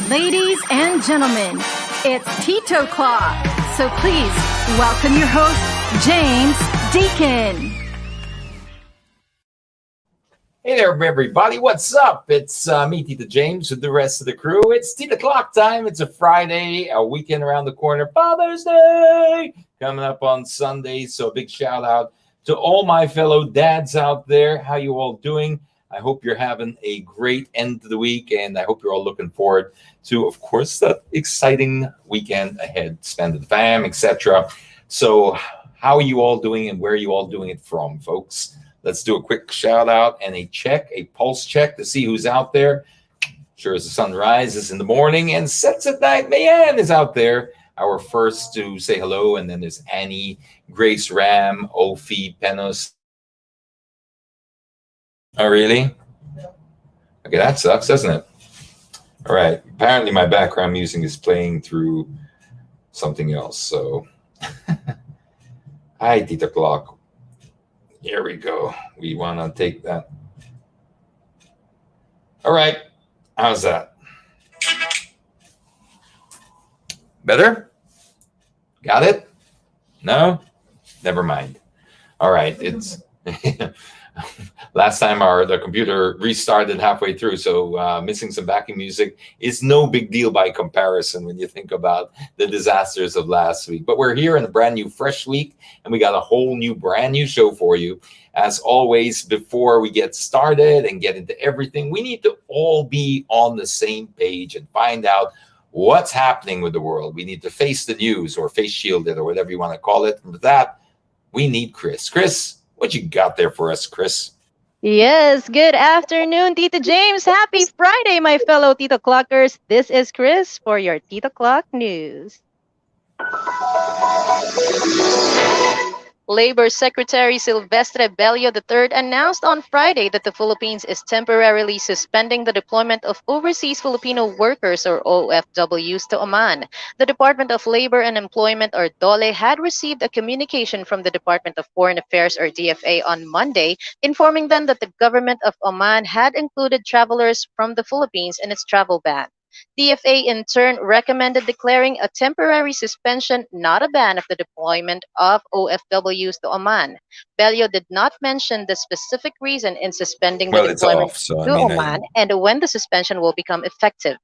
Ladies and gentlemen, it's Titoclock. So please welcome your host, James Deacon. Hey there, everybody. What's up? It's me, Tita James, with the rest of the crew. It's Titoclock time. It's a Friday, a weekend around the corner. Father's Day coming up on Sunday. So a big shout out to all my fellow dads out there. How you all doing? I hope you're having a great end to the week, and I hope you're all looking forward to, of course, the exciting weekend ahead, spend with the fam, etc. So how are you all doing, and where are you all doing it from, folks? Let's do a quick shout out and a pulse check to see who's out there. Sure as the sun rises in the morning and sets at night, Mayan is out there. Our first to say hello, and then there's Annie, Grace Ram, Ophi, Penos. Oh, really? Okay, that sucks, doesn't it? All right. Apparently my background music is playing through something else. So, hi, Titoclock. Here we go. We want to take that. All right. How's that? Better? Got it? No? Never mind. All right. It's last time the computer restarted halfway through, so missing some backing music is no big deal by comparison when you think about the disasters of last week. But we're here in a brand new, fresh week, and we got a whole new, brand new show for you. As always, before we get started and get into everything, we need to all be on the same page and find out what's happening with the world. We need to face the news, or face shield it, or whatever you want to call it. And with that, we need Chris. Chris, what you got there for us, Chris? Yes, good afternoon, Tita James. Happy Friday, my fellow Titoclockers. This is Chris for your Titoclock News. Labor Secretary Silvestre Bello III announced on Friday that the Philippines is temporarily suspending the deployment of overseas Filipino workers, or OFWs, to Oman. The Department of Labor and Employment, or DOLE, had received a communication from the Department of Foreign Affairs, or DFA, on Monday, informing them that the government of Oman had included travelers from the Philippines in its travel ban. DFA in turn recommended declaring a temporary suspension, not a ban, of the deployment of OFWs to Oman. Bello did not mention the specific reason in suspending the deployment to Oman and when the suspension will become effective.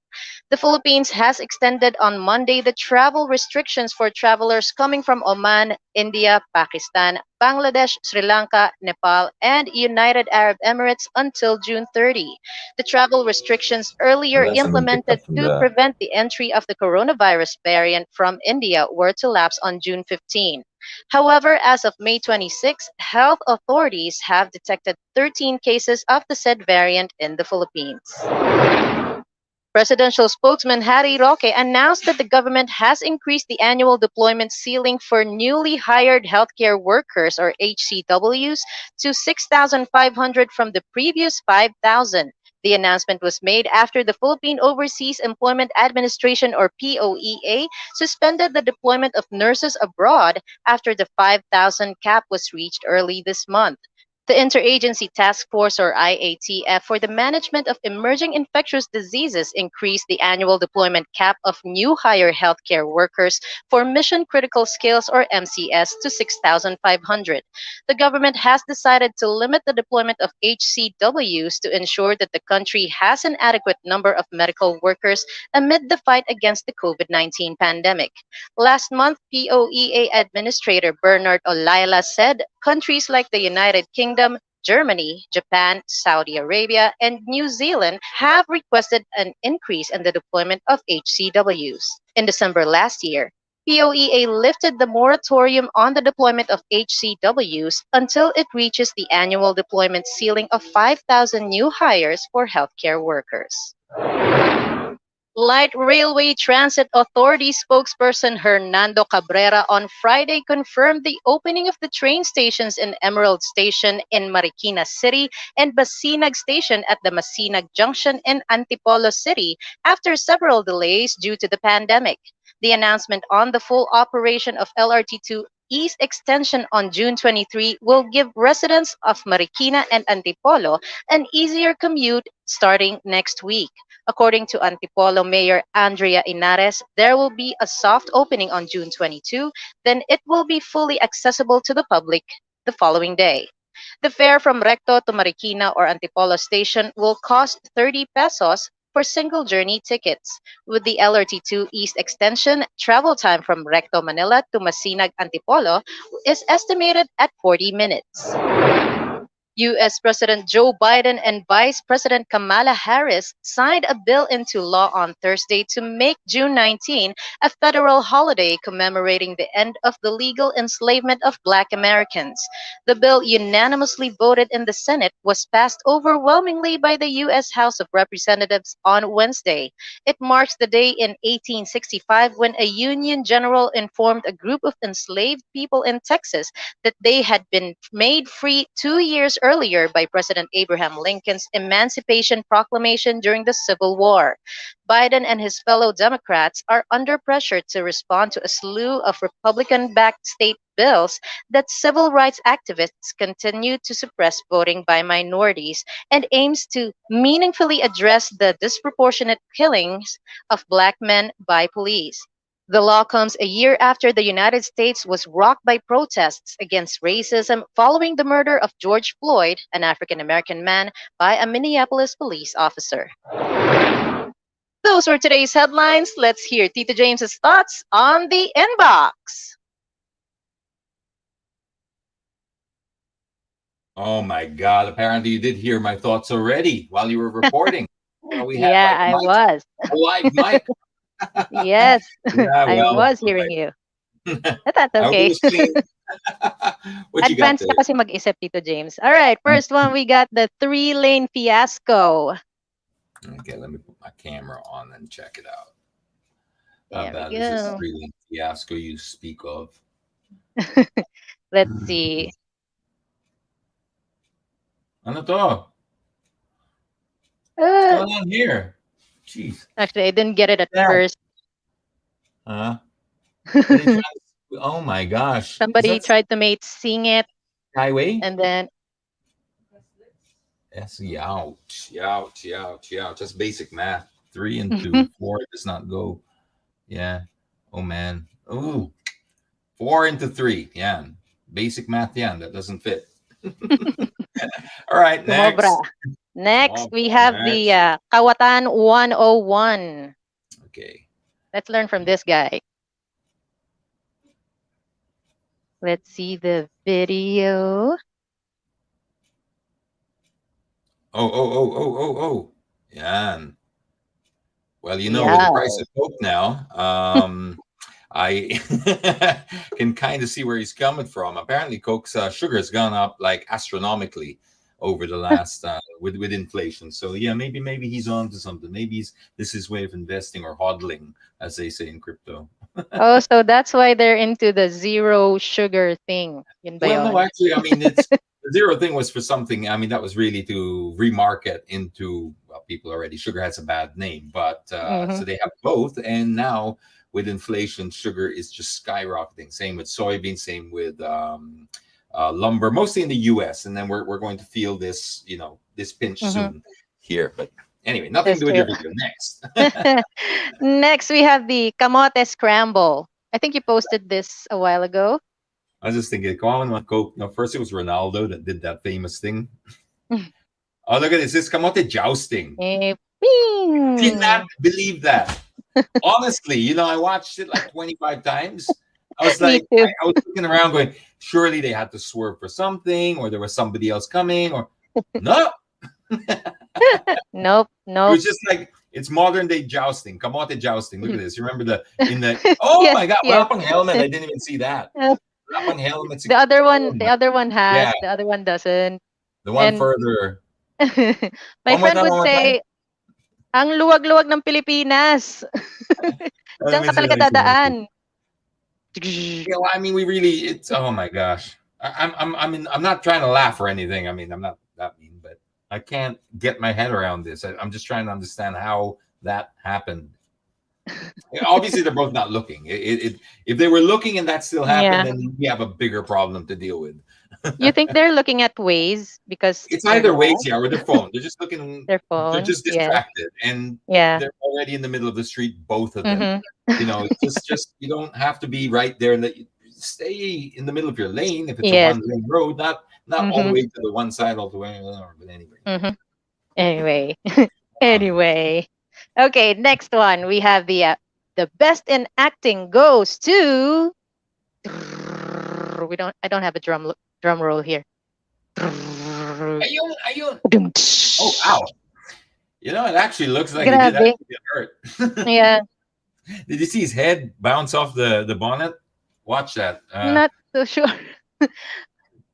The Philippines has extended on Monday the travel restrictions for travelers coming from Oman, India, Pakistan, Bangladesh, Sri Lanka, Nepal, and United Arab Emirates until June 30. The travel restrictions earlier implemented to prevent the entry of the coronavirus variant from India were to lapse on June 15. However, as of May 26, health authorities have detected 13 cases of the said variant in the Philippines. Presidential spokesman Harry Roque announced that the government has increased the annual deployment ceiling for newly hired healthcare workers, or HCWs, to 6,500 from the previous 5,000. The announcement was made after the Philippine Overseas Employment Administration, or POEA, suspended the deployment of nurses abroad after the 5,000 cap was reached early this month. The Interagency Task Force, or IATF, for the Management of Emerging Infectious Diseases increased the annual deployment cap of new hire healthcare workers for Mission Critical Skills, or MCS, to 6,500. The government has decided to limit the deployment of HCWs to ensure that the country has an adequate number of medical workers amid the fight against the COVID-19 pandemic. Last month, POEA Administrator Bernard Olaila said countries like the United Kingdom, Germany, Japan, Saudi Arabia, and New Zealand have requested an increase in the deployment of HCWs. In December last year, POEA lifted the moratorium on the deployment of HCWs until it reaches the annual deployment ceiling of 5,000 new hires for healthcare workers. Light Railway Transit Authority spokesperson Hernando Cabrera on Friday confirmed the opening of the train stations in Emerald Station in Marikina City and Basinag Station at the Masinag Junction in Antipolo City after several delays due to the pandemic. The announcement on the full operation of LRT2 East Extension on June 23 will give residents of Marikina and Antipolo an easier commute starting next week. According to Antipolo Mayor Andrea Inares, there will be a soft opening on June 22, then it will be fully accessible to the public the following day. The fare from Recto to Marikina or Antipolo station will cost 30 pesos for single journey tickets. With the LRT2 East extension, travel time from Recto Manila to Masinag Antipolo is estimated at 40 minutes. U.S. President Joe Biden and Vice President Kamala Harris signed a bill into law on Thursday to make June 19 a federal holiday commemorating the end of the legal enslavement of Black Americans. The bill, unanimously voted in the Senate, was passed overwhelmingly by the U.S. House of Representatives on Wednesday. It marks the day in 1865 when a Union general informed a group of enslaved people in Texas that they had been made free 2 years earlier by President Abraham Lincoln's Emancipation Proclamation during the Civil War. Biden and his fellow Democrats are under pressure to respond to a slew of Republican backed state bills that civil rights activists continue to suppress voting by minorities and aims to meaningfully address the disproportionate killings of Black men by police. The law comes a year after the United States was rocked by protests against racism following the murder of George Floyd, an African American man, by a Minneapolis police officer. Those were today's headlines. Let's hear Tito James's thoughts on the inbox. Oh my God! Apparently, you did hear my thoughts already while you were reporting. We had Yeah, like I mic, was. a live mic. Yes, Yeah, I well, was hearing you. But that's I hope it okay. was clean. What you got Advance there? ka kasi mag-isip, Tito James. All right, first one, we got the three-lane fiasco. Okay, let me put my camera on and check it out. How There we bad is this go. really fiasco you speak of? Let's see. Ano to? What's Uh, going on here? Jeez. actually, I didn't get it at Yeah. first. What are they trying to, oh my gosh. Is Somebody that tried to make sing it, Skyway? and then Yes, ouch, ouch, ouch, ouch. Just basic math. 3 and 2. 4 does not go. Yeah. Oh man. Oh, 4 into 3. Yeah. Basic math. Yeah. That doesn't fit. All right. sumobra. Next. Next, Oh, we have next. the Kawatan 101. Okay. Let's learn from this guy. Let's see the video. Oh. Yeah. Well, with the Yeah. price of Coke now, I can kind of see where he's coming from. Apparently, Coke's sugar has gone up like astronomically over the last with inflation. So yeah, maybe he's on to something. Maybe this is his way of investing or hodling, as they say in crypto. Oh, so that's why they're into the zero sugar thing. Yun ba Well, no, yun? actually, I mean, it's the zero thing was for something. I mean, that was really to remarket into, well, people already. Sugar has a bad name, but so Mhm. they have both. And now with inflation, sugar is just skyrocketing. Same with soybeans, same with lumber, mostly in the U.S. And then we're going to feel this, this pinch Mhm. soon here. But anyway, nothing to That's do with true. your video. Next. Next, we have the kamote scramble. I think you posted this a while ago. I was just thinking, come on, Coke. No, first it was Ronaldo that did that famous thing. Oh, look at this. This kamote jousting. Eh, Cannot ping! believe that. Honestly, I watched it like 25 times. I was Me like, too. I was looking around going, surely they had to swerve for something, or there was somebody else coming, or no. Nope, It nope. was just like it's modern day jousting, kamote jousting. Look at this. You remember oh Yes, my god, yes. wala pang helmet. I didn't even see that. Wala pang helmet. The other Oh one, the my, other one yeah, has, the other one doesn't. the one And further. my friend One would more time. say, ang luwag-luwag ng Pilipinas. That Diyan ka was talaga really funny. dadaan. Yeah, well, I mean, it's oh my gosh. I'm not trying to laugh or anything. I mean, I'm not that mean, but I can't get my head around this. I'm just trying to understand how that happened. Obviously, they're both not looking. If they were looking and that still happened, Yeah. then we have a bigger problem to deal with. You think they're looking at Waze because It's they're either ways, lost? yeah, or their phone. They're just looking. Their They're phone. just Yeah. distracted, and Yeah. they're already in the middle of the street. Both of them. Mm-hmm. Just you don't have to be right there, and that stay in the middle of your lane if it's a Yes. one lane road, not all the Mm-hmm. way to the one side, all the way. But anyway, Mm-hmm. Anyway. um, Anyway. Okay, next one. We have the best in acting goes to we don't I don't have a drum roll here. ayun, ayun. Oh, ow! It actually looks like he did Grabe. actually get hurt. Yeah, Did you see his head bounce off the bonnet? Watch that. not so sure.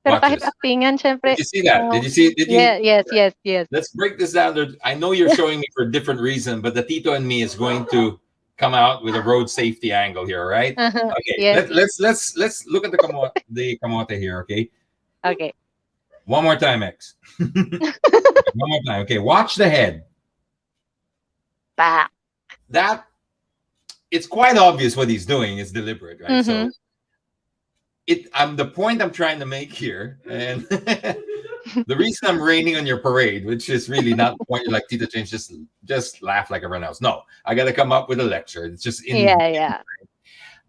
Pero Watch kahit this. aktingan, Did syempre, you see that? Did oh, you see? Did you? yeah, yes, yes, yes. Let's break this down. I know you're showing me for a different reason, but the Tito and me is going to come out with a road safety angle here, right? Uh-huh. Okay. Yes. Let's look at the camote here. Okay. Okay. One more time, X. One more time. Okay. Watch the head. Pa. That it's quite obvious what he's doing. It's deliberate, right? Mm-hmm. So I'm the point I'm trying to make here, and the reason I'm raining on your parade, which is really not the point. You're like Tito James, just laugh like everyone else. No, I got to come up with a lecture. It's just Yeah, yeah.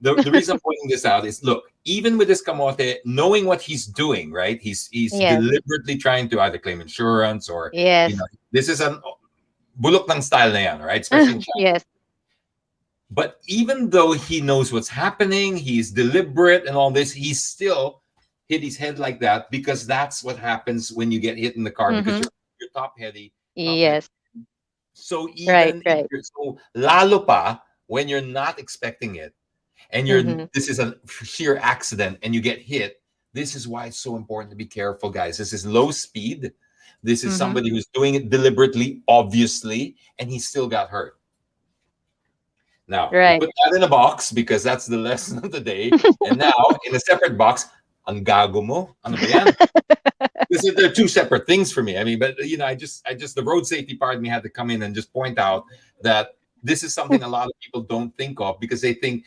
the reason I'm pointing this out is look, even with this kamote, knowing what he's doing, right? He's Yes. deliberately trying to either claim insurance or Yes. this is an bulok ng style na yan, right? Especially in China. Yes. But even though he knows what's happening, he's deliberate and all this, he's still hit his head like that because that's what happens when you get hit in the car because you're top heavy. Yes. So Right, even right. so lalo pa when you're not expecting it and Mhm. this is a sheer accident and you get hit, this is why it's so important to be careful, guys. This is low speed. This is somebody who's doing it deliberately, obviously, and he still got hurt. Now, we Right. put that in a box because that's the lesson of the day. And now, in a separate box, ang gago mo. Ano ba yan? They're two separate things for me. I mean, but I just the road safety part of me had to come in and just point out that this is something a lot of people don't think of because they think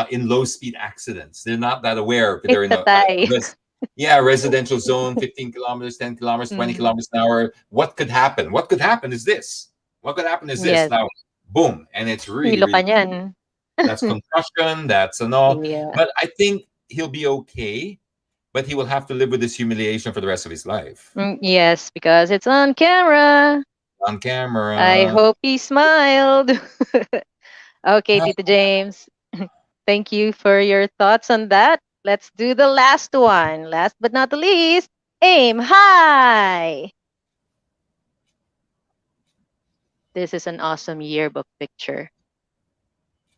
in low speed accidents. They're not that aware if they're in a residential zone, 15 kilometers, 10 kilometers, 20 kilometers an hour. What could happen? What could happen is this. What could happen is this. Yes. Now, boom, and it's really, Hilo ka really niyan. that's concussion. That's an all. Yeah. But I think he'll be okay. But he will have to live with this humiliation for the rest of his life. Yes, because it's on camera. On camera. I hope he smiled. Okay, Tito James. Thank you for your thoughts on that. Let's do the last one. Last but not the least, aim high. This is an awesome yearbook picture.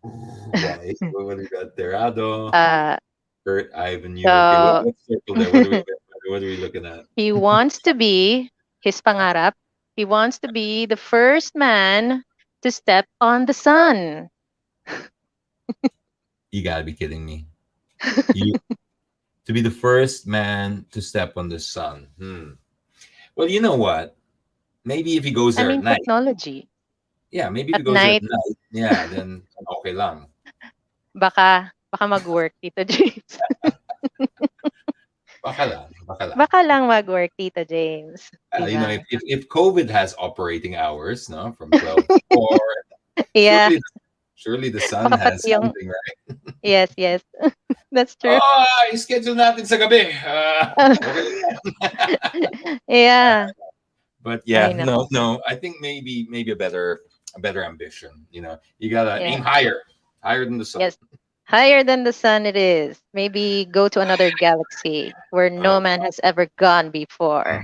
Right. What do we got there? Ado. Kurt, Ivan, you. So, Okay, what's circle there? What are we looking at? he wants to be his pangarap. He wants to be the first man to step on the sun. You gotta be kidding me. To be the first man to step on the sun. Well, you know what? Maybe if he goes there at night. Technology. Yeah, maybe if At he goes there night. at night. Yeah, then okay lang. Baka mag-work, Tito James. Baka lang mag-work, Tito James. Diba? If COVID has operating hours, no, from 12 to 4, Yeah. surely the sun has something, right? Yes. That's true. I-schedule natin sa gabi. Yeah. But yeah, no. I think maybe a better ambition. You gotta aim higher than the sun. Yes, higher than the sun it is. Maybe go to another galaxy where no man has ever gone before.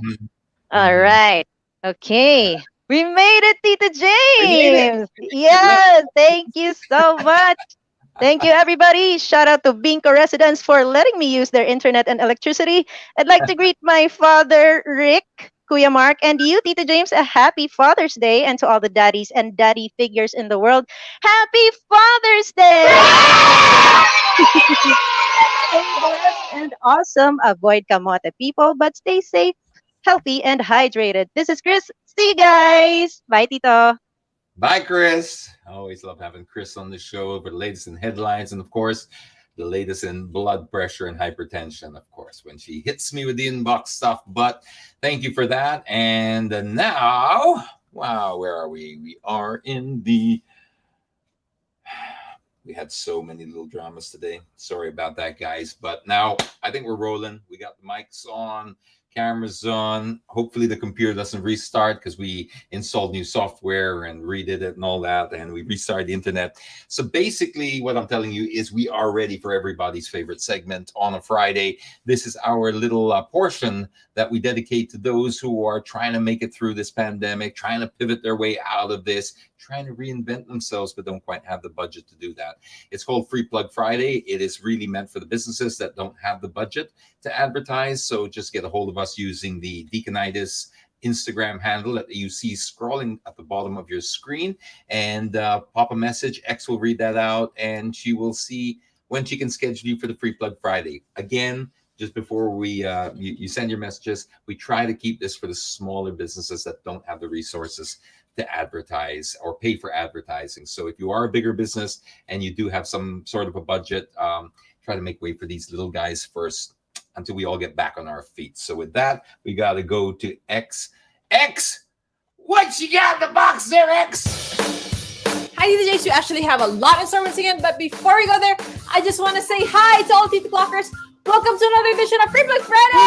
All right. Okay. We made it, Tito James. Yes. Thank you so much. Thank you, everybody. Shout out to Binko residents for letting me use their internet and electricity. I'd like to greet my father, Rick, Kuya Mark, and you, Tito James, a happy Father's Day. And to all the daddies and daddy figures in the world, happy Father's Day! Stay blessed and awesome. Avoid kamote people, but stay safe, healthy, and hydrated. This is Chris. See you guys. Bye, Tito. Bye, Chris. I always love having Chris on the show for the latest in headlines and, of course, the latest in blood pressure and hypertension, of course, when she hits me with the inbox stuff. But thank you for that. And now, wow, where are we? We are in the. We had so many little dramas today. Sorry about that, guys. But now I think we're rolling. We got the mics on, cameras on. Hopefully the computer doesn't restart because we installed new software and redid it and all that, and we restarted the internet. So basically what I'm telling you is we are ready for everybody's favorite segment on a Friday. This is our little portion that we dedicate to those who are trying to make it through this pandemic, trying to pivot their way out of this, trying to reinvent themselves, but don't quite have the budget to do that. It's called Free Plug Friday. It is really meant for the businesses that don't have the budget to advertise. So just get a hold of us using the Deaconitis Instagram handle that you see scrolling at the bottom of your screen, and pop a message. X will read that out, and she will see when she can schedule you for the Free Plug Friday. Again, just before we you send your messages, we try to keep this for the smaller businesses that don't have the resources to advertise or pay for advertising. So if you are a bigger business and you do have some sort of a budget, try to make way for these little guys first until we all get back on our feet. So with that, we got to go to X. X, what you got in the box there, X? Hi, DJs. We actually have a lot in store once again, but before we go there, I just want to say hi to all Titoclockers. Welcome to another edition of Free Plug Friday!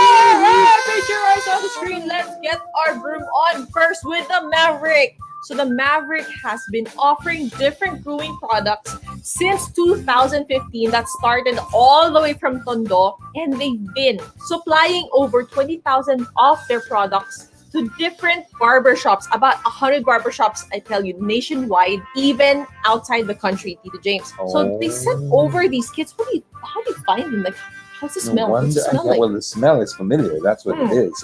Put your eyes on the screen. Let's get our broom on first with the Maverick. So the Maverick has been offering different brewing products since 2015 that started all the way from Tondo, and they've been supplying over 20,000 of their products to different barbershops, about 100 barbershops, I tell you, nationwide, even outside the country, Tito James. So they sent over these kits. How do you find them? Like, how's the smell? What's the smell like? Well, the smell is familiar. That's what it is.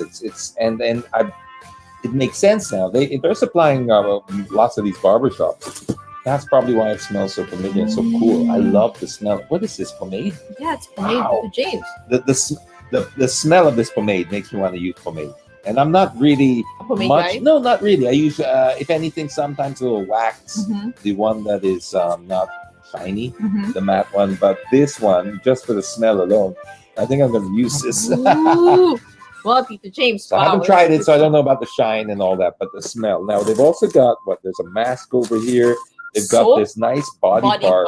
It makes sense now. They're supplying lots of these barbershops. That's probably why it smells so familiar and so cool. I love the smell. What is this, pomade? Yeah, it's pomade, Tito James. The smell of this pomade makes me want to use pomade. And I'm not really much. Guy? No, not really. I use, if anything, sometimes a little wax. The one that is not shiny, the matte one. But this one, just for the smell alone, I think I'm going to use this. Well, Tito James. So I haven't tried it, so I don't know about the shine and all that, but the smell. Now, they've also got, there's a mask over here. They've got this nice body bar,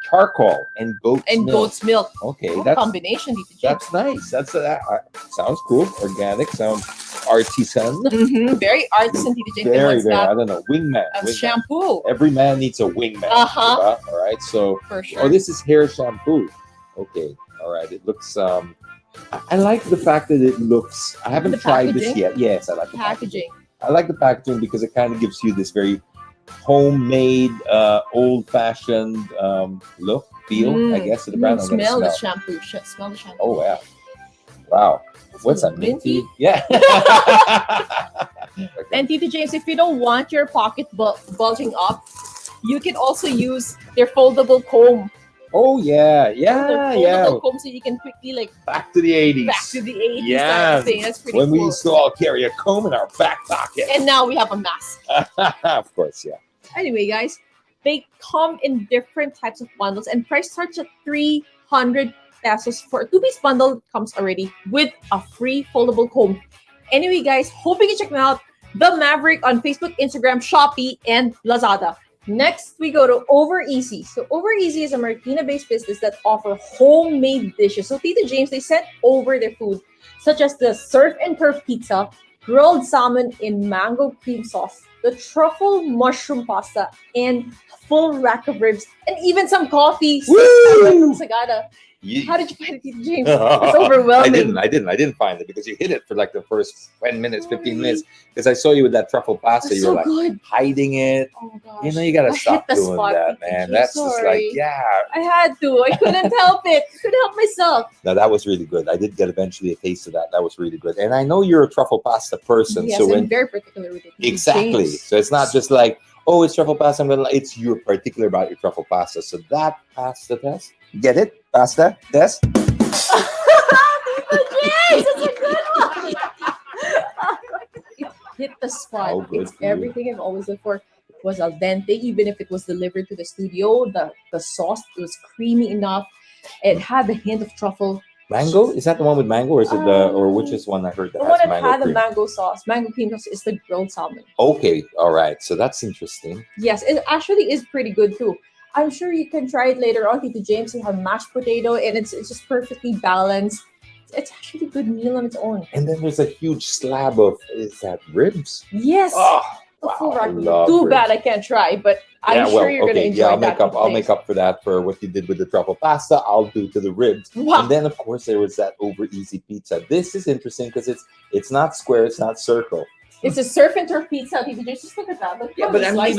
charcoal, and goat's milk. Okay, that's combination. That's nice. That sounds cool. Organic, sounds artisan. Very artisan. Very. I don't know. Wingman. Shampoo. Every man needs a wingman. All right. So. For sure. Oh, this is hair shampoo. Okay. All right. It looks. I like the fact that it looks. I haven't tried this yet. Yes, I like the packaging. I like the packaging because it kind of gives you this very homemade, old-fashioned feel, I guess, to the brand. Smell the shampoo. Smell the shampoo. Oh, yeah. Wow. What's that, minty? Yeah. And Tito James, if you don't want your pocket bulging up, you can also use their foldable comb. Oh, yeah. Foldable comb, so you can quickly, back to the 80s. Back to the 80s. Yeah. That's pretty when cool. we used to all carry a comb in our back pocket. And now we have a mask. Of course, yeah. Anyway, guys, they come in different types of bundles, and price starts at 300 pesos for a 2-piece bundle. It comes already with a free foldable comb. Anyway, guys, hope you can check them out. The Maverick on Facebook, Instagram, Shopee, and Lazada. Next, we go to Over Easy. So Over Easy is a Marikina-based business that offer homemade dishes. So Tito James, they sent over their food, such as the Surf and Turf Pizza, grilled salmon in mango cream sauce, the truffle mushroom pasta, and full rack of ribs, and even some coffee. Woo! Sagada. How did you find it, Tito James? It's overwhelming. I didn't find it because you hit it for the first 10 minutes, 15 minutes. Because I saw you with that truffle pasta. You were good. Hiding it. Oh my gosh. You gotta stop doing that, man. That's just I had to. I couldn't help it. I couldn't help myself. No, that was really good. I did get eventually a taste of that. That was really good. And I know you're a truffle pasta person. Yes, so I'm very particular with it. Exactly. So it's not just oh, it's truffle pasta. It's you're particular about your truffle pasta. So that pasta test. Get it? Pasta test. Yes, it's a good one. Hit the spot. It's everything I've always looked for. was al dente, even if it was delivered to the studio. The sauce, it was creamy enough. It had the hint of truffle. Mango? Is that the one with mango, or is it or which is one I heard that The has one that mango had the cream? mango sauce, mango cream sauce, is the grilled salmon. Okay, all right. So that's interesting. Yes, it actually is pretty good too. I'm sure you can try it later on. Tito James, you have mashed potato, and it's just perfectly balanced. It's actually a good meal on its own. And then there's a huge slab of, is that ribs? Yes, Oh, the wow, full I ragu. love Too bad ribs. I can't try, but I'm Yeah, sure well, you're gonna okay, enjoy yeah, that. I'll make up for that for what you did with the truffle pasta. I'll do to the ribs. Wow. And then of course there was that over easy pizza. This is interesting because it's not square, it's not circle. It's a surf and turf pizza. Tito James, just look at that. Look Yeah, how but they I mean, sliced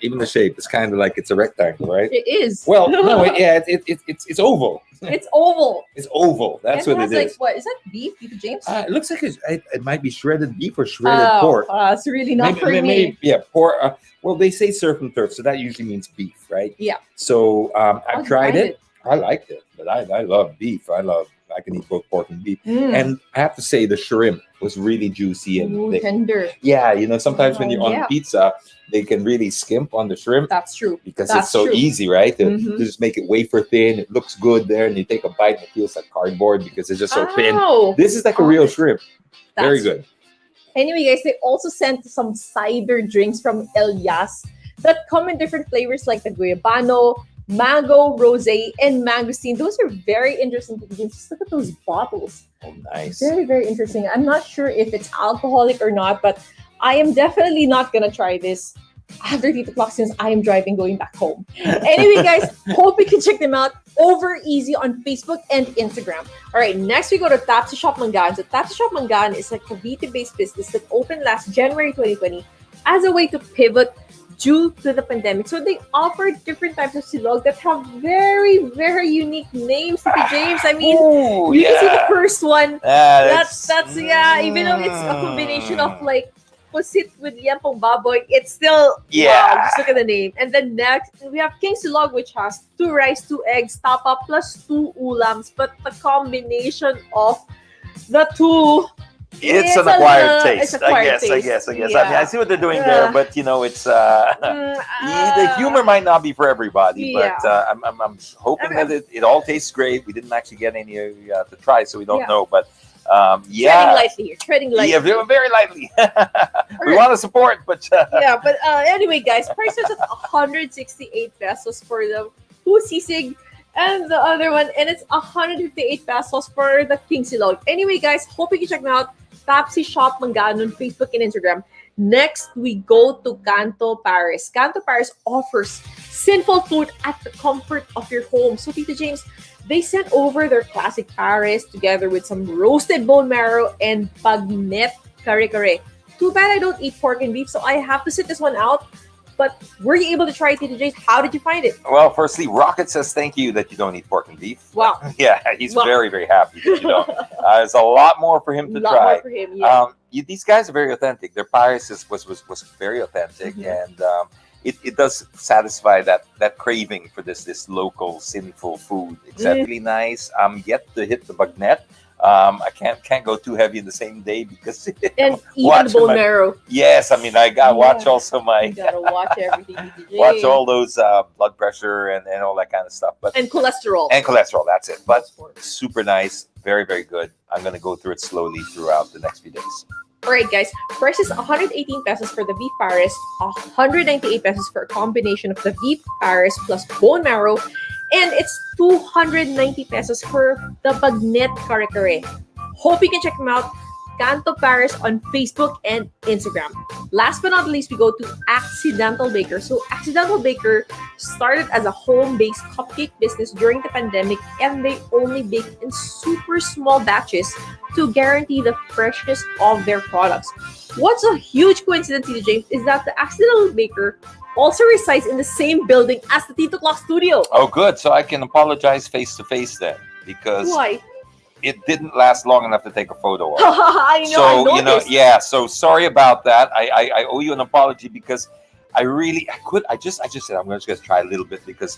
even the it. shape, it's kind of like it's a rectangle, right? It is. Well, no, it's oval. It's oval. It's oval. That's And what has, it is. like, what is that, beef, Tito James? It looks like it might be shredded beef or shredded pork. It's really not for me. Maybe, yeah, pork. Well, they say surf and turf, so that usually means beef, right? Yeah. So I've I'll tried find it. I liked it, but I love beef. I can eat both pork and beef. Mm. And I have to say, the shrimp was really juicy and Ooh, thick. tender. Yeah, sometimes when you're on Yeah. pizza, they can really skimp on the shrimp That's true. because That's it's so true. easy, right? To Mhm. just make it wafer thin. It looks good there, and you take a bite and it feels like cardboard because it's just so thin. Ow. This is like a real shrimp. Very That's- good. Anyway, guys, they also sent some cider drinks from Elias that come in different flavors like the guayabano, mango, rosé, and mangosteen. Those are very interesting. Just look at those bottles. Oh, nice. Very, very interesting. I'm not sure if it's alcoholic or not, but I am definitely not gonna try this after Titoclock since I am driving going back home. Anyway, guys, hope you can check them out over easy on Facebook and Instagram. All right, next we go to Tapsi Shop Mangan. So Tapsi Shop Mangan is a Cavite-based business that opened last January 2020 as a way to pivot due to the pandemic. So they offer different types of silog that have very, very unique names. Tito James, I mean, Ooh, you can see the first one. Yeah, That's even though it's a combination of like pusit with yampong baboy, it's still wow, just look at the name. And then next we have King Silog, which has 2 rice, 2 eggs, tapa plus 2 ulams, but the combination of the two, It's an a acquired little- taste. it's acquired I taste. guess. I mean, Yeah. I see what they're doing Yeah. there, but it's the humor might not be for everybody. But I'm hoping that it all tastes great. We didn't actually get any to try, so we don't Yeah. know. But treading yeah, lightly here, treading lightly. yeah, very lightly. We Alright. want to support, but Yeah, but anyway, guys, price is at 168 pesos for the sisig and the other one, and it's 158 pesos for the King Silog. Anyway, guys, hope you can check them out. Tapsi Shop Mangan on Facebook and Instagram. Next, we go to Canto Paris. Canto Paris offers sinful food at the comfort of your home. So, Tito James, they sent over their classic Paris together with some roasted bone marrow and bagnet kare-kare. Too bad I don't eat pork and beef, so I have to sit this one out. But were you able to try it, Tito James? How did you find it? well, firstly, Rocket says thank you that you don't eat pork and beef. Wow. Yeah, he's Wow. very, very happy that you don't. There's a lot more for him to Lot try. more for him, yeah. These guys are very authentic. Their Paris was very authentic, Mhm. and it does satisfy that craving for this local sinful food. It's Mm. really nice. I'm yet to hit the bagnet. I can't go too heavy in the same day because And even watching the bone my- marrow. yes, I mean I got to watch Yeah. also my You gotta watch everything, Tito James. watch all those blood pressure and all that kind of stuff. But And cholesterol. and cholesterol, that's it. But Sports. super nice, very, very good. I'm gonna go through it slowly throughout the next few days. All right, guys. Price is 118 pesos for the beef Paris, 198 pesos for a combination of the beef Paris plus bone marrow, and it's 290 pesos for the bagnet kare-kare. Hope you can check them out. Canto Paris on Facebook and Instagram. Last but not least, we go to Accidental Baker. So Accidental Baker started as a home-based cupcake business during the pandemic, and they only bake in super small batches to guarantee the freshness of their products. What's a huge coincidence, Tito James, is that the Accidental Baker also resides in the same building as the Titoclock studio. Oh, good. So I can apologize face to face then, because Why? it didn't last long enough to take a photo of. I know, I So noticed. yeah. So sorry about that. I owe you an apology because I just said I'm just gonna try a little bit because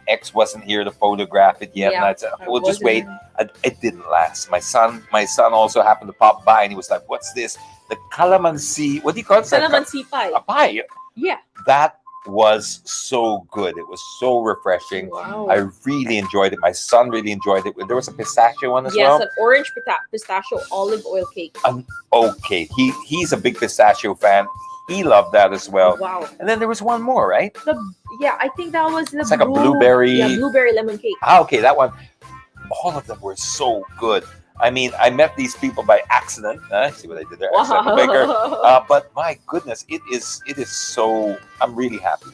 X wasn't here to photograph it yet, and I said I we'll just wasn't- wait. It didn't last. My son also happened to pop by and he was like, "What's this? The calamansi? What do you call it? Calamansi pie. A pie. Yeah. That was so good. It was so refreshing. Wow. I really enjoyed it. My son really enjoyed it. There was a pistachio one as Yes, well. an orange pistachio olive oil cake. Okay, he's a big pistachio fan. He loved that as well. Wow. And then there was one more, right? I think that was the It's like a blueberry. Yeah, blueberry lemon cake. Okay, that one. All of them were so good. I mean, I met these people by accident. See what I did there? Accidental baker. But my goodness, it is so. I'm really happy.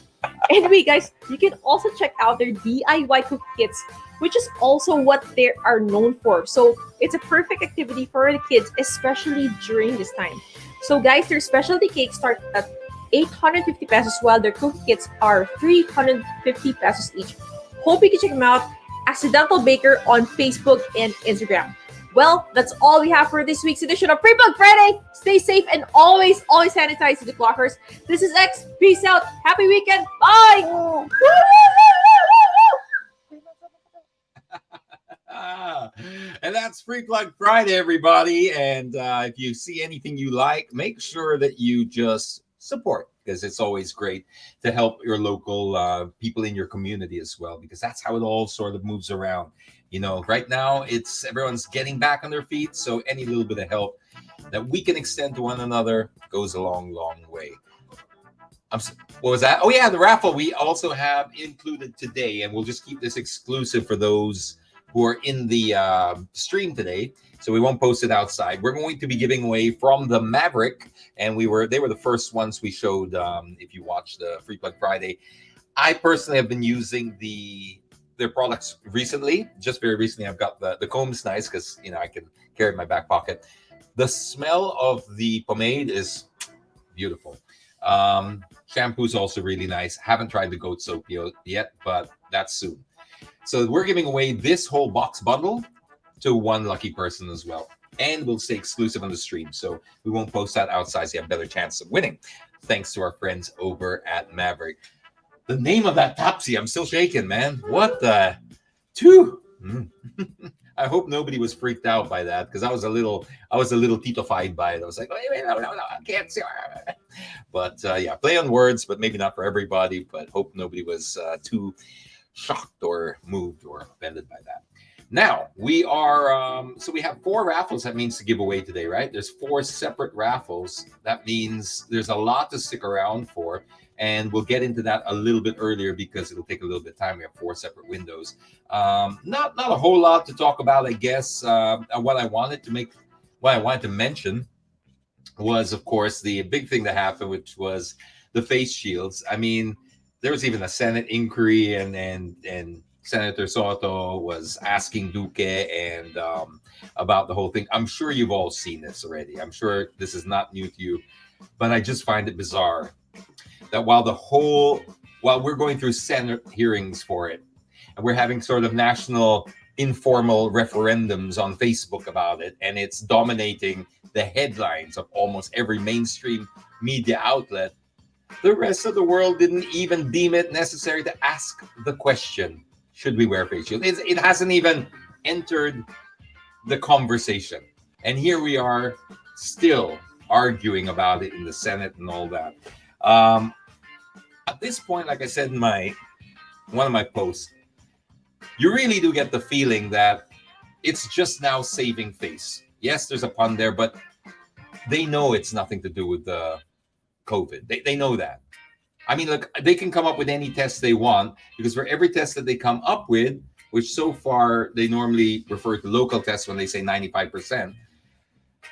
Anyway, guys, you can also check out their DIY cookie kits, which is also what they are known for. So it's a perfect activity for the kids, especially during this time. So guys, their specialty cakes start at 850 pesos, while their cookie kits are 350 pesos each. Hope you can check them out. Accidental Baker on Facebook and Instagram. Well, that's all we have for this week's edition of Free Plug Friday. Stay safe and always sanitize the clockers. This is X. Peace out. Happy weekend. Bye. And that's Free Plug Friday, everybody. And if you see anything you like, make sure that you just support, because it's always great to help your local people in your community as well, because that's how it all sort of moves around. You know, right now everyone's getting back on their feet, so any little bit of help that we can extend to one another goes a long, long way. What was that? Oh yeah, the raffle we also have included today, and we'll just keep this exclusive for those who are in the stream today, so we won't post it outside. We're going to be giving away from the Maverick, and they were the first ones we showed. If you watched the Free Plug Friday, I personally have been using their products recently. Just very recently, I've got the comb's nice because I can carry it in my back pocket. The smell of the pomade is beautiful. Shampoo's also really nice. Haven't tried the goat soap yet, but that's soon. So we're giving away this whole box bundle to one lucky person as well. And we'll stay exclusive on the stream, so we won't post that outside, so you have a better chance of winning. Thanks to our friends over at Maverick. The name of that Topsy, I'm still shaking, man. What the? I hope nobody was freaked out by that, because I was a little titofied by it. I was like, wait, no, I can't see. But yeah, play on words, but maybe not for everybody. But hope nobody was too shocked or moved or offended by that. Now we are so we have 4 raffles. That means to give away today, right? There's 4 separate raffles. That means there's a lot to stick around for. And we'll get into that a little bit earlier because it'll take a little bit of time. We have 4 separate windows. Not a whole lot to talk about, I guess. What I wanted to mention was, of course, the big thing that happened, which was the face shields. I mean, there was even a Senate inquiry, and Senator Soto was asking Duque and about the whole thing. I'm sure you've all seen this already. I'm sure this is not new to you, but I just find it bizarre that while we're going through Senate hearings for it, and we're having sort of national informal referendums on Facebook about it, and it's dominating the headlines of almost every mainstream media outlet, the rest of the world didn't even deem it necessary to ask the question, should we wear face shields? It hasn't even entered the conversation. And here we are still arguing about it in the Senate and all that. At this point, like I said in one of my posts, you really do get the feeling that it's just now saving face. Yes, there's a pun there, but they know it's nothing to do with the COVID. They know that. I mean, look, they can come up with any test they want, because for every test that they come up with, which so far they normally refer to local tests when they say 95%,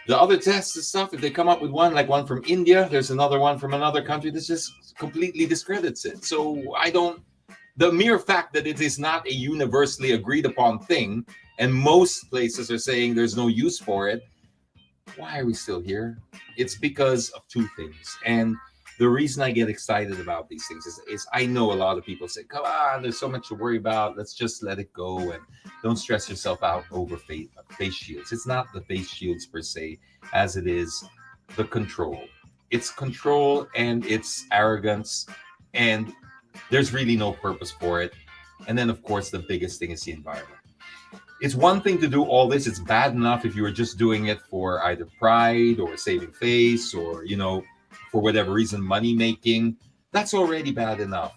the other tests and stuff, if they come up with one, like one from India, there's another one from another country, this just completely discredits it. So the mere fact that it is not a universally agreed upon thing, and most places are saying there's no use for it, why are we still here? It's because of 2 things. And the reason I get excited about these things is I know a lot of people say, come on, there's so much to worry about. Let's just let it go and don't stress yourself out over face shields. It's not the face shields per se, as it is the control. It's control and it's arrogance, and there's really no purpose for it. And then, of course, the biggest thing is the environment. It's one thing to do all this. It's bad enough if you were just doing it for either pride or saving face or, for whatever reason, money making. That's already bad enough.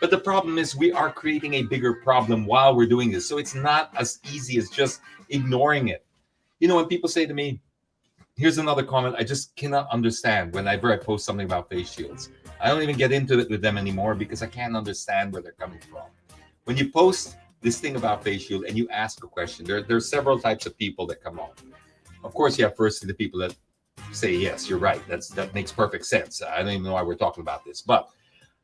But the problem is we are creating a bigger problem while we're doing this. So it's not as easy as just ignoring it. You know, when people say to me, here's another comment I just cannot understand whenever I post something about face shields. I don't even get into it with them anymore because I can't understand where they're coming from. When you post this thing about face shield and you ask a question, there are several types of people that come on. Of course, you have firstly the people that say, yes, you're right. That makes perfect sense. I don't even know why we're talking about this. But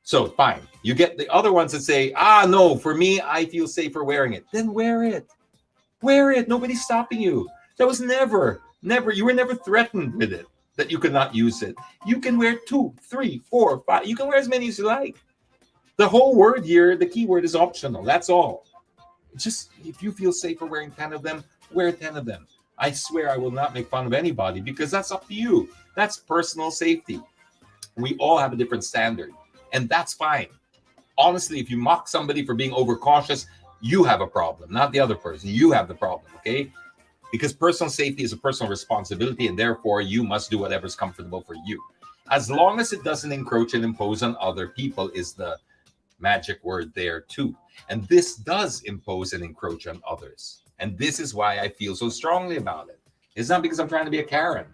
so fine. You get the other ones that say, no, for me, I feel safer wearing it. Then wear it. Wear it. Nobody's stopping you. That was never, you were never threatened with it, that you could not use it. You can wear 2, 3, 4, 5. You can wear as many as you like. The whole word here, the key word is optional. That's all. Just if you feel safer wearing 10 of them, wear 10 of them. I swear I will not make fun of anybody because that's up to you. That's personal safety. We all have a different standard, and that's fine. Honestly, if you mock somebody for being overcautious, you have a problem, not the other person. You have the problem, okay? Because personal safety is a personal responsibility, and therefore you must do whatever's comfortable for you. As long as it doesn't encroach and impose on other people is the magic word there too. And this does impose and encroach on others. And this is why I feel so strongly about it. It's not because I'm trying to be a Karen.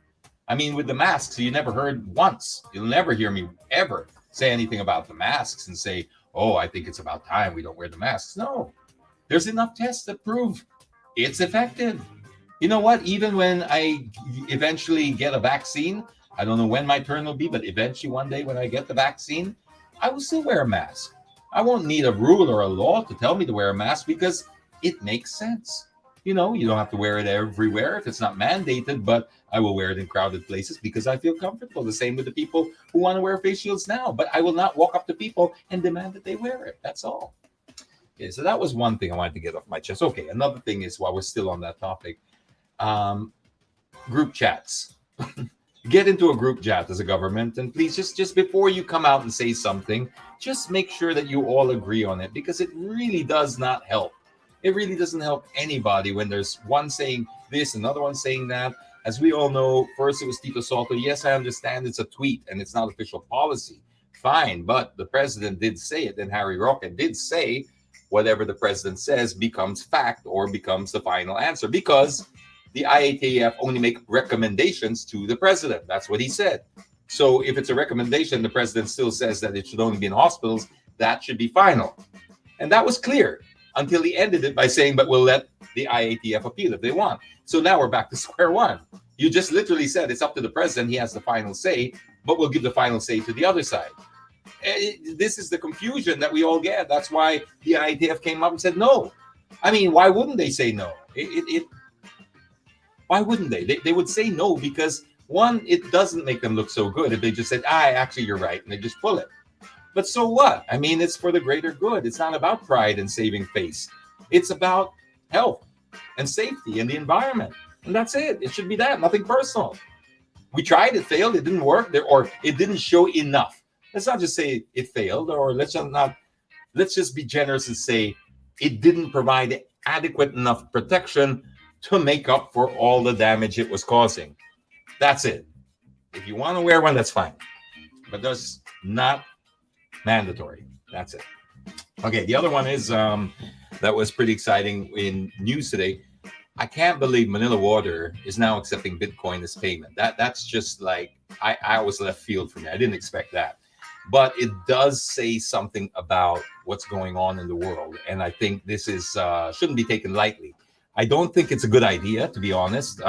I mean, with the masks, you never heard once. You'll never hear me ever say anything about the masks and say, oh, I think it's about time we don't wear the masks. No, there's enough tests that prove it's effective. You know what? Even when I eventually get a vaccine, I don't know when my turn will be, but eventually one day when I get the vaccine, I will still wear a mask. I won't need a rule or a law to tell me to wear a mask because it makes sense. You know, you don't have to wear it everywhere if it's not mandated, but I will wear it in crowded places because I feel comfortable. The same with the people who want to wear face shields now, but I will not walk up to people and demand that they wear it. That's all. Okay, so that was one thing I wanted to get off my chest. Okay, another thing is, while we're still on that topic, group chats. Get into a group chat as a government, and please just before you come out and say something, just make sure that you all agree on it, because it really does not help. It really doesn't help anybody when there's one saying this, another one saying that. As we all know, first it was Tito Salto. Yes, I understand it's a tweet and it's not official policy. Fine, but the president did say it, and Harry Roque did say whatever the president says becomes fact or becomes the final answer, because the IATF only make recommendations to the president. That's what he said. So if it's a recommendation, the president still says that it should only be in hospitals, that should be final. And that was clear until he ended it by saying, but we'll let the IATF appeal if they want. So now we're back to square one. You just literally said it's up to the president. He has the final say, but we'll give the final say to the other side. This is the confusion that we all get. That's why the IATF came up and said no. I mean, why wouldn't they say no? Why wouldn't they? They would say no because, one, it doesn't make them look so good if they just said, actually, you're right, and they just pull it. But so what? I mean, it's for the greater good. It's not about pride and saving face. It's about health and safety and the environment. And that's it. It should be that. Nothing personal. We tried, it failed, it didn't work, or it didn't show enough. Let's not just say it failed, or let's just be generous and say it didn't provide adequate enough protection to make up for all the damage it was causing. That's it. If you want to wear one, that's fine. But that's not mandatory. That's it. Okay, the other one is that was pretty exciting in news today. I can't believe Manila Water is now accepting Bitcoin as payment. That's just like, I was left field for me. I didn't expect that. But it does say something about what's going on in the world. And I think this is shouldn't be taken lightly. I don't think it's a good idea, to be honest,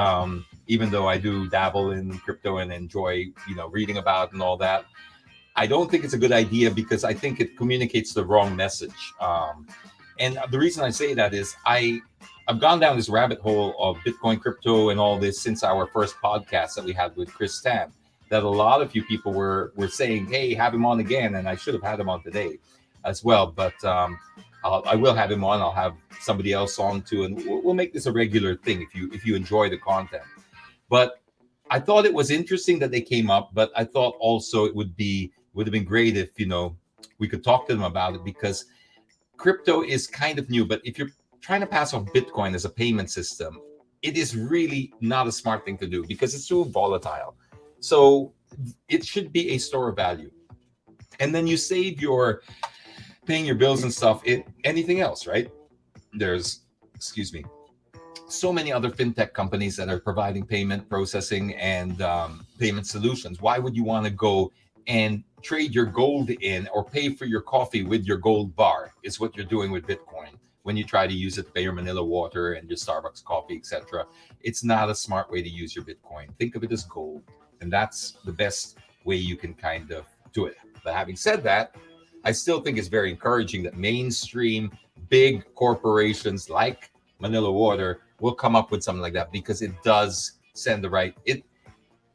even though I do dabble in crypto and enjoy, reading about and all that. I don't think it's a good idea because I think it communicates the wrong message. And the reason I say that is I've gone down this rabbit hole of Bitcoin, crypto, and all this since our first podcast that we had with Chris Tan, that a lot of you people were saying, hey, have him on again. And I should have had him on today as well. But I will have him on. I'll have somebody else on too. And we'll make this a regular thing if you enjoy the content. But I thought it was interesting that they came up, but I thought also it would have been great if, we could talk to them about it, because crypto is kind of new. But if you're trying to pass off Bitcoin as a payment system, it is really not a smart thing to do because it's too volatile. So it should be a store of value. And then you save your paying your bills and stuff. Anything else, right? There's, excuse me, so many other fintech companies that are providing payment processing and payment solutions. Why would you want to go and trade your gold in or pay for your coffee with your gold bar? Is what you're doing with Bitcoin when you try to use it to pay your Manila water and your Starbucks coffee, etc. It's not a smart way to use your Bitcoin. Think of it as gold, and that's the best way you can kind of do it. But having said that, I still think it's very encouraging that mainstream big corporations like Manila Water will come up with something like that, because it does send the right, it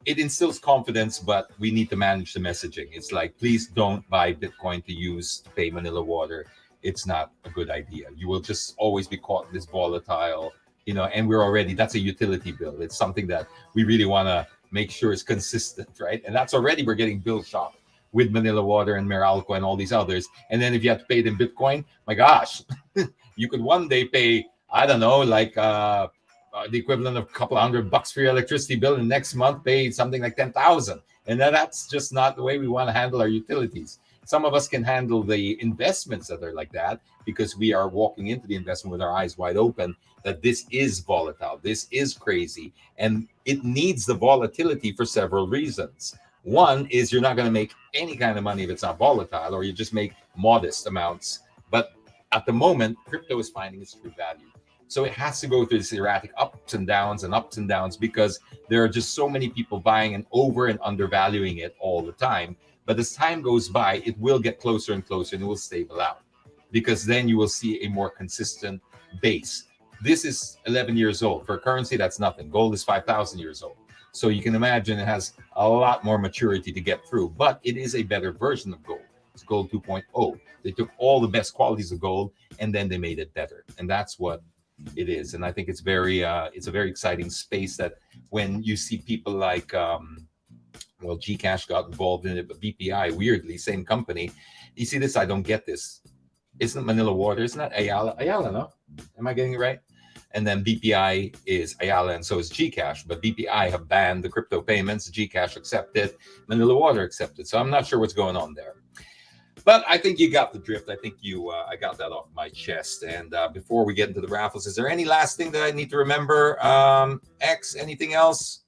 instills confidence, but we need to manage the messaging. It's like, please don't buy Bitcoin to pay Manila Water. It's not a good idea. You will just always be caught in this volatile, and that's a utility bill. It's something that we really want to make sure is consistent, right? And that's already, we're getting bill shock with Manila Water and Meralco and all these others. And then if you have to pay it in Bitcoin, my gosh, you could one day pay, I don't know, like the equivalent of a couple $100 for your electricity bill, and next month pay something like 10,000. And that's just not the way we want to handle our utilities. Some of us can handle the investments that are like that, because we are walking into the investment with our eyes wide open, that this is volatile, this is crazy, and it needs the volatility for several reasons. One is you're not going to make any kind of money if it's not volatile, or you just make modest amounts. But at the moment, crypto is finding its true value. So it has to go through this erratic ups and downs, because there are just so many people buying and over and undervaluing it all the time. But as time goes by, it will get closer and closer, and it will stable out, because then you will see a more consistent base. This is 11 years old. For a currency, that's nothing. Gold is 5,000 years old. So you can imagine it has a lot more maturity to get through, but it is a better version of gold. It's gold 2.0. They took all the best qualities of gold and then they made it better. And that's what it is. And I think it's a very exciting space, that when you see people like, Gcash got involved in it, but BPI, weirdly, same company. You see this, I don't get this. Isn't Manila Water, isn't that Ayala? Ayala, no? Am I getting it right? And then BPI is Ayala, and so is Gcash. But BPI have banned the crypto payments. Gcash accepted, Manila Water accepted. So I'm not sure what's going on there. But I think you got the drift. I think I got that off my chest. And before we get into the raffles, is there any last thing that I need to remember? X, anything else?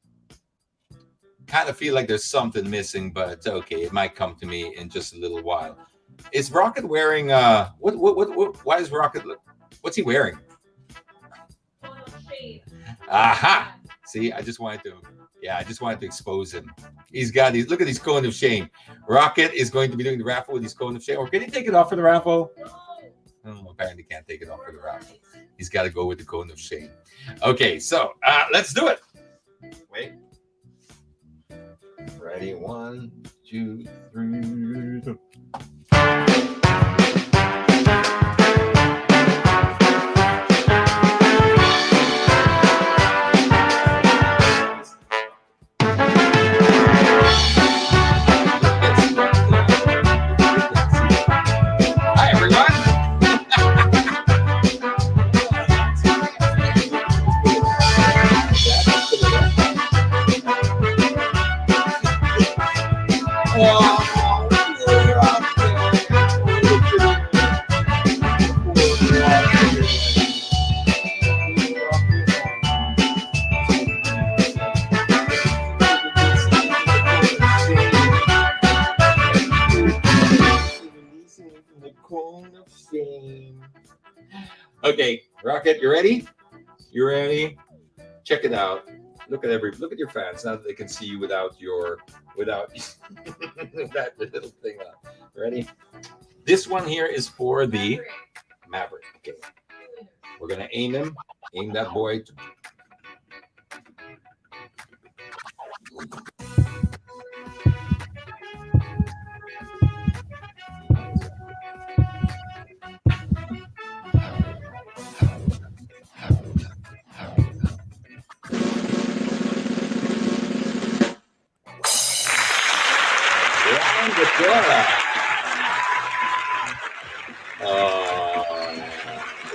Kind of feel like there's something missing, but it's okay. It might come to me in just a little while. Is Rocket wearing why is Rocket, what's he wearing? Aha! See, I just wanted to expose him. He's got these, look at these cone of shame. Rocket is going to be doing the raffle with his cone of shame. Or can he take it off for the raffle? No, apparently can't take it off for the raffle. He's got to go with the cone of shame. Okay, so let's do it. Wait. Ready? 1, 2, 3. Hi, everyone. Okay, Rocket, you ready? You ready? Check it out. Look at your fans now that they can see you without that little thing on. Ready? This one here is for the Maverick. Okay. We're gonna aim that boy.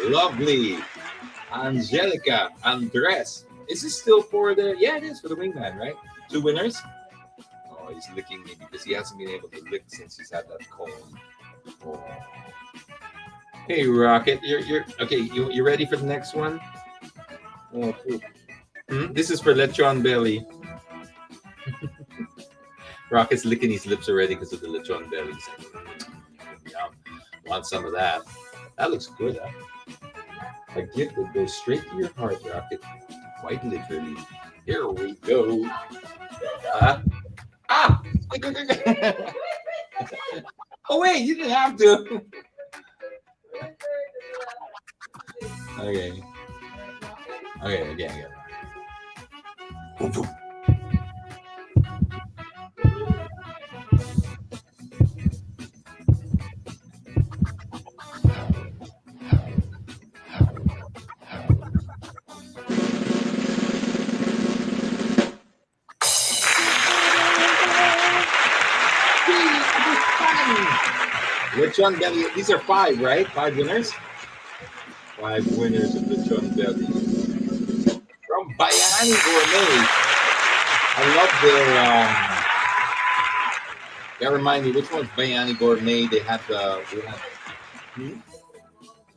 Lovely. Angelica, Andres. Is this still for the, yeah, it is for the wingman, right? 2 winners. All he's licking me because he hasn't been able to lick since he's had that cone. Oh. Hey, Rocket, you're okay. You ready for the next one? Oh, cool. This is for lechon belly. Rocket's licking his lips already because of the lechon belly. He's like, yum. Want some of that? That looks good, huh? A gift that goes straight to your heart, Rocket. Quite literally. Here we go. Oh wait, you didn't have to. Okay. Lechon belly. These are 5, right? 5 winners. 5 winners of lechon belly from Bayani Gourmet. I love their. That remind me, which one's Bayani Gourmet? They had the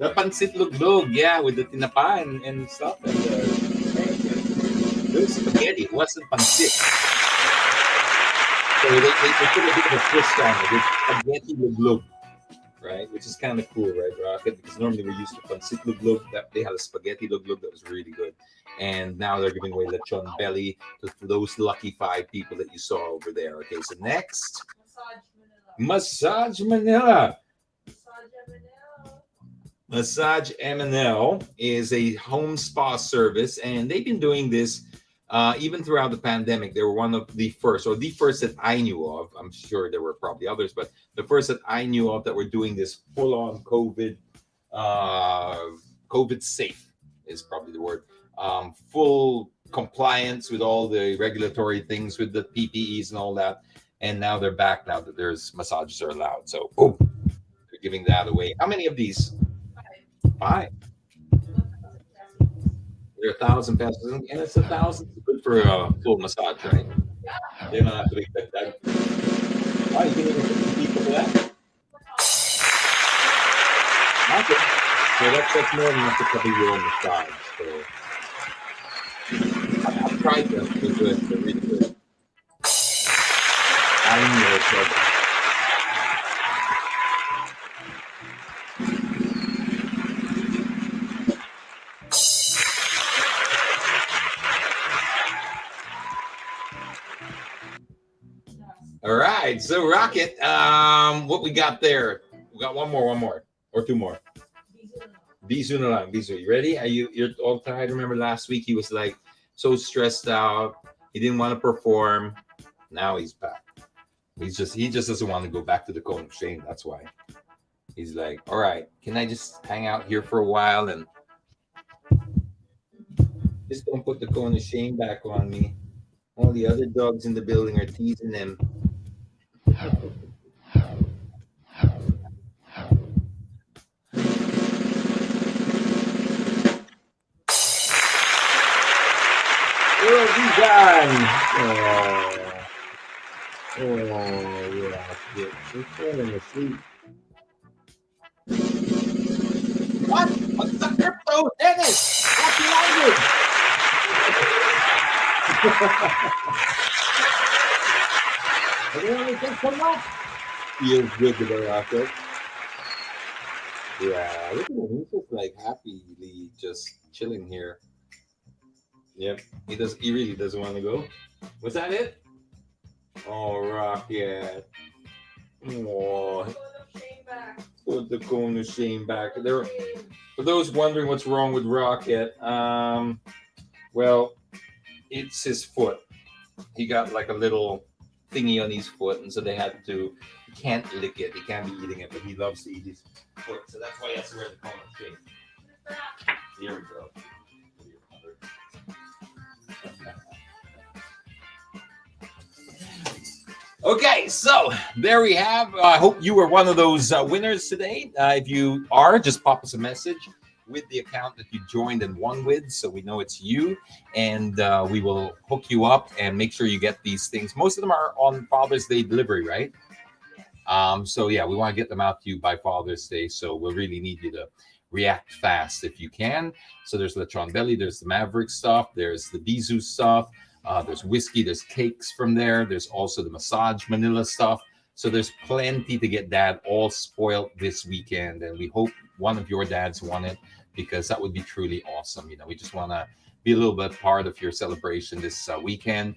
pancit luglog, yeah, with the tinapa and stuff. And the spaghetti. It wasn't pancit. So they put a bit of a twist on it with spaghetti luglog, right? Which is kind of cool, right, Rocket? Because normally we're used to pancit luglog. They had a spaghetti luglog that was really good. And now they're giving away lechon belly to those lucky 5 people that you saw over there. Okay, so next. Massage Manila. Massage M&L is a home spa service, and they've been doing this even throughout the pandemic. They were one of the first, or the first that I knew of. I'm sure there were probably others, but the first that I knew of that were doing this full-on COVID safe is probably the word. Full compliance with all the regulatory things with the PPEs and all that. And now they're back now that there's massages are allowed. So, boom, they're giving that away. How many of these? 5. They're 1,000 pesos, and it's 1,000. Good for a full massage, right? They don't have to expect that. Why you can even 50 people for that? Okay. So that's more than enough to cover your own massage. So I've tried them. They're good. They're really good. All right, so Rocket, what we got there? We got one more, or 2 more. Bisu na lang. Bisu, you ready? You're all tired? Remember last week he was like so stressed out. He didn't want to perform. Now he's back. He just doesn't want to go back to the cone of shame. That's why he's like, all right, can I just hang out here for a while and just don't put the cone of shame back on me? All the other dogs in the building are teasing him. Oh, he's done. Oh, yeah. He's falling asleep. What? What's the crypto, Dennis? What's the language? Anything come up? Feels good to the rocket. Yeah, look at him. He's just like happily just chilling here. Yep, he really doesn't want to go. Was that it? Oh, Rocket. Oh, put the cone of shame back. There, for those wondering what's wrong with Rocket, well, it's his foot. He got like a little thingy on his foot, and so they had to. He can't lick it. He can't be eating it, but he loves to eat his foot, so that's why he has to wear the cone of shame. Here we go. Okay, so there we have. I hope you were one of those winners today. If you are, just pop us a message with the account that you joined and won with, so we know it's you, and we will hook you up and make sure you get these things. Most of them are on Father's Day delivery, right? So yeah, we want to get them out to you by Father's Day, so we'll really need you to react fast if you can. So there's lechon belly, there's the Maverick stuff, there's the Bizu stuff, there's whiskey, there's cakes from there, there's also the massage Manila stuff. So there's plenty to get Dad all spoiled this weekend, and we hope one of your dads won it, because that would be truly awesome. You know, we just want to be a little bit part of your celebration this weekend.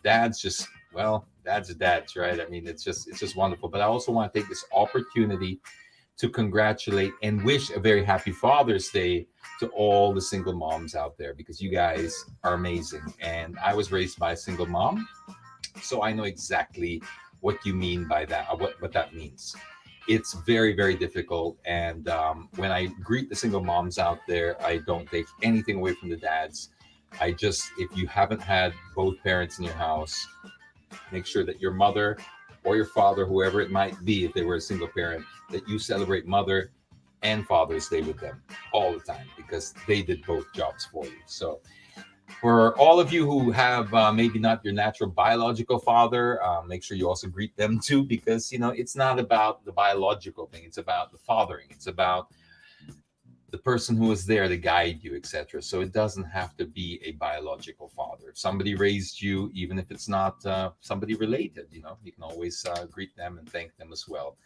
Dads just, well, dads are dads, right? I mean, it's just wonderful. But I also want to take this opportunity to congratulate and wish a very happy Father's Day to all the single moms out there, because you guys are amazing. And I was raised by a single mom, so I know exactly what you mean by that, what that means. It's very, very difficult. And when I greet the single moms out there, I don't take anything away from the dads. If you haven't had both parents in your house, make sure that your mother or your father, whoever it might be, if they were a single parent, that you celebrate Mother and Father's Day with them all the time, because they did both jobs for you. So for all of you who have maybe not your natural biological father, make sure you also greet them too, because, you know, it's not about the biological thing. It's about the fathering. It's about the person who was there to guide you, etc. So it doesn't have to be a biological father. If somebody raised you, even if it's not somebody related, you know, you can always greet them and thank them as well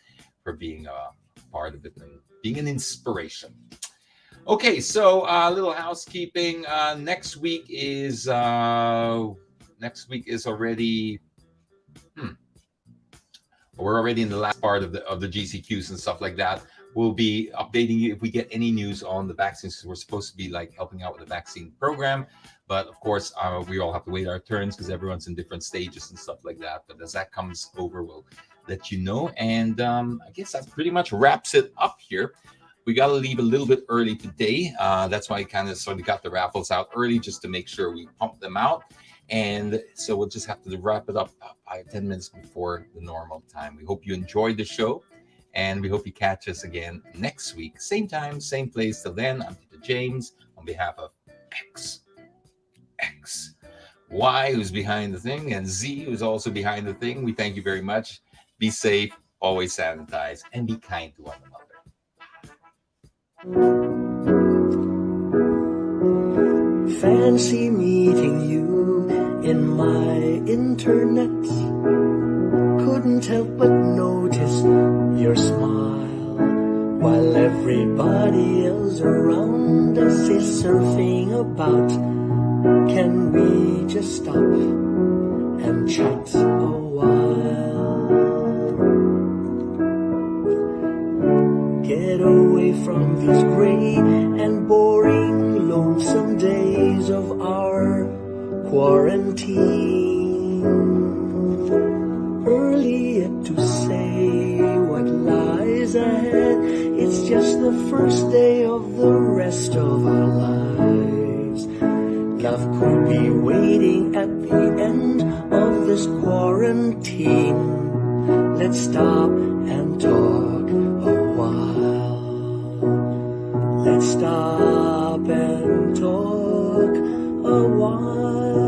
for being a part of it and being an inspiration. Okay, so a little housekeeping. Next week is already. We're already in the last part of the GCQs and stuff like that. We'll be updating you if we get any news on the vaccines. We're supposed to be like helping out with the vaccine program, but of course we all have to wait our turns because everyone's in different stages and stuff like that. But as that comes over, we'll let you know. And I guess that pretty much wraps it up here. We got to leave a little bit early today. That's why I kind of sort of got the raffles out early, just to make sure we pump them out. And so we'll just have to wrap it up by 10 minutes before the normal time. We hope you enjoyed the show, and we hope you catch us again next week. Same time, same place. Till then, I'm Tito James on behalf of X, Y, who's behind the thing, and Z, who's also behind the thing. We thank you very much. Be safe, always sanitize, and be kind to one another. Fancy meeting you in my internet. Couldn't help but notice your smile, while everybody else around us is surfing about. Can we just stop and chat a while? Get away from these gray and boring, lonesome days of our quarantine. Early yet to say what lies ahead. It's just the first day of the rest of our lives. Love could be waiting at the end of this quarantine. Let's stop and talk a while. Let's stop and talk a while.